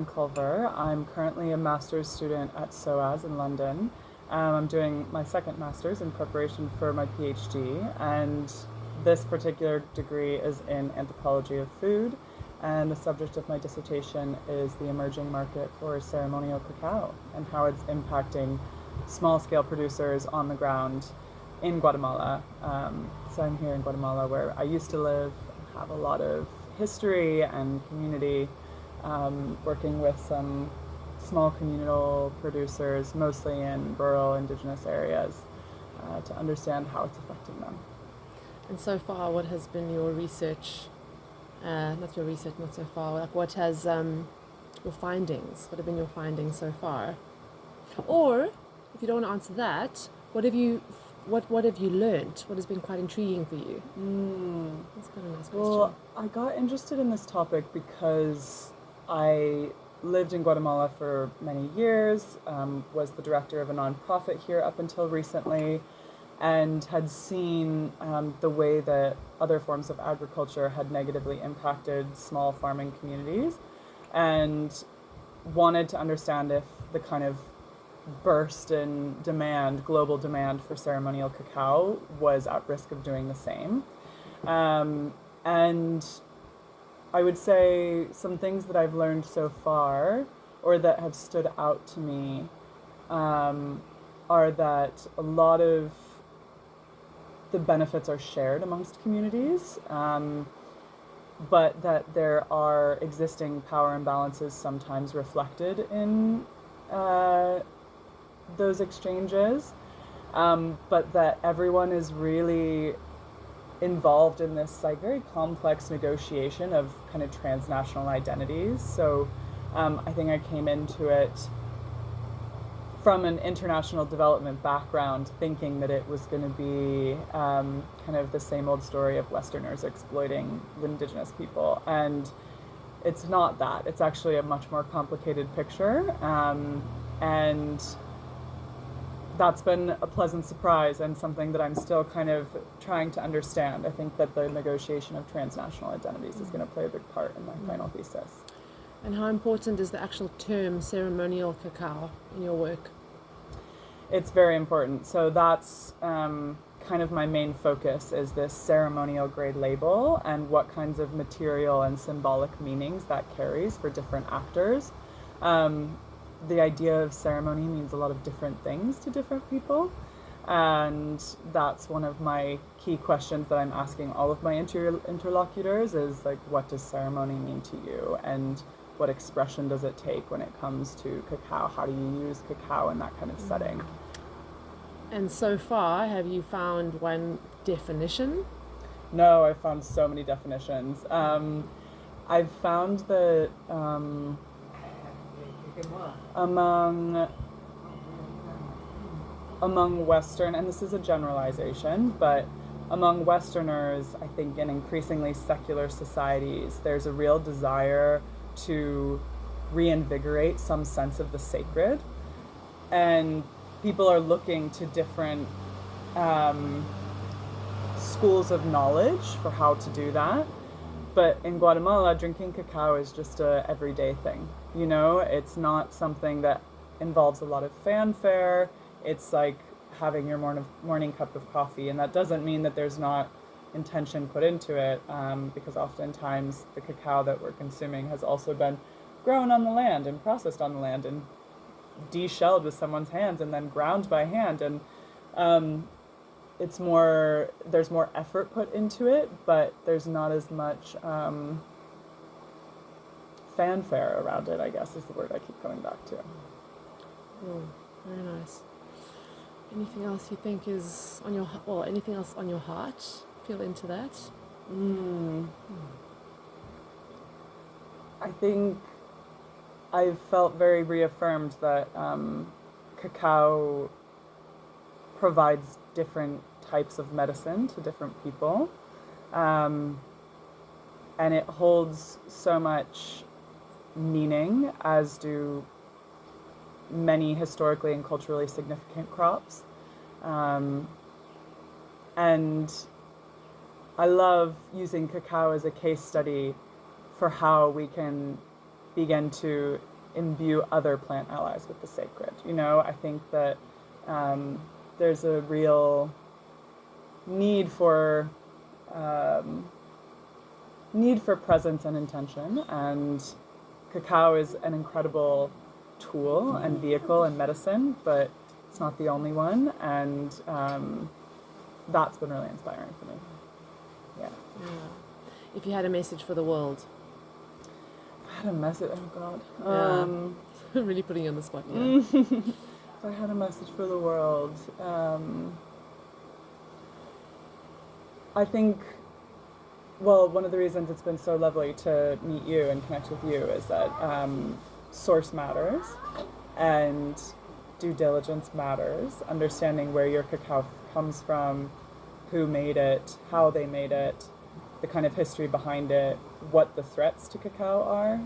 Culver. I'm currently a master's student at SOAS in London. I'm doing my second master's in preparation for my PhD, and this particular degree is in Anthropology of Food, and the subject of my dissertation is the emerging market for ceremonial cacao and how it's impacting small-scale producers on the ground in Guatemala. So I'm here in Guatemala where I used to live, have a lot of history and community, working with some small communal producers, mostly in rural indigenous areas, to understand how it's affecting them. And so far, what has been your research? Not your research, not so far. Like, what has your findings? What have been your findings so far? Or, if you don't want to answer that, what have you learned? What has been quite intriguing for you? That's quite a nice question. Well, I got interested in this topic because I lived in Guatemala for many years, was the director of a nonprofit here up until recently, and had seen the way that other forms of agriculture had negatively impacted small farming communities, and wanted to understand if the kind of burst in demand, global demand for ceremonial cacao was at risk of doing the same. And I would say some things that I've learned so far, or that have stood out to me, are that a lot of the benefits are shared amongst communities, but that there are existing power imbalances sometimes reflected in those exchanges, but that everyone is really involved in this like very complex negotiation of kind of transnational identities. So I think I came into it from an international development background, thinking that it was going to be kind of the same old story of Westerners exploiting indigenous people. And it's not that. It's actually a much more complicated picture. And that's been a pleasant surprise and something that I'm still kind of trying to understand. I think that the negotiation of transnational identities is going to play a big part in my final thesis. And how important is the actual term ceremonial cacao in your work? It's very important. So that's kind of my main focus, is this ceremonial grade label and what kinds of material and symbolic meanings that carries for different actors. The idea of ceremony means a lot of different things to different people, and that's one of my key questions that I'm asking all of my interlocutors is like, what does ceremony mean to you, and what expression does it take when it comes to cacao? How do you use cacao in that kind of setting? And so far, have you found one definition? No, I've found so many definitions. I've found that among Western, and this is a generalization, but among Westerners, I think in increasingly secular societies, there's a real desire to reinvigorate some sense of the sacred, and people are looking to different schools of knowledge for how to do that. But in Guatemala, drinking cacao is just a everyday thing. You know, it's not something that involves a lot of fanfare. It's like having your morning cup of coffee, and that doesn't mean that there's not intention put into it, because oftentimes the cacao that we're consuming has also been grown on the land and processed on the land and de-shelled with someone's hands and then ground by hand, and there's more effort put into it, but there's not as much fanfare around it, I guess is the word I keep coming back to. Oh, very nice. Anything else you think is on your, anything else on your heart? Feel into that? I think I've felt very reaffirmed that cacao provides different types of medicine to different people, and it holds so much meaning, as do many historically and culturally significant crops, and I love using cacao as a case study for how we can begin to imbue other plant allies with the sacred. You know, I think that there's a real need for presence and intention, and cacao is an incredible tool and vehicle and medicine, but it's not the only one, and that's been really inspiring for me. Yeah. If you had a message for the world. If I had a message, oh God. I'm really putting you on the spot here. If I had a message for the world, I think, well, one of the reasons it's been so lovely to meet you and connect with you is that source matters and due diligence matters. Understanding where your cacao comes from, who made it, how they made it, the kind of history behind it, what the threats to cacao are.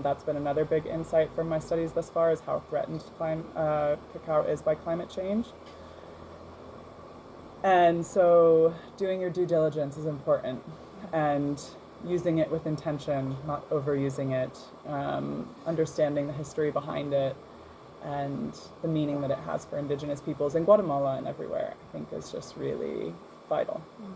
That's been another big insight from my studies thus far, is how threatened cacao is by climate change. And so doing your due diligence is important, and using it with intention, not overusing it, understanding the history behind it and the meaning that it has for indigenous peoples in Guatemala and everywhere, I think is just really vital.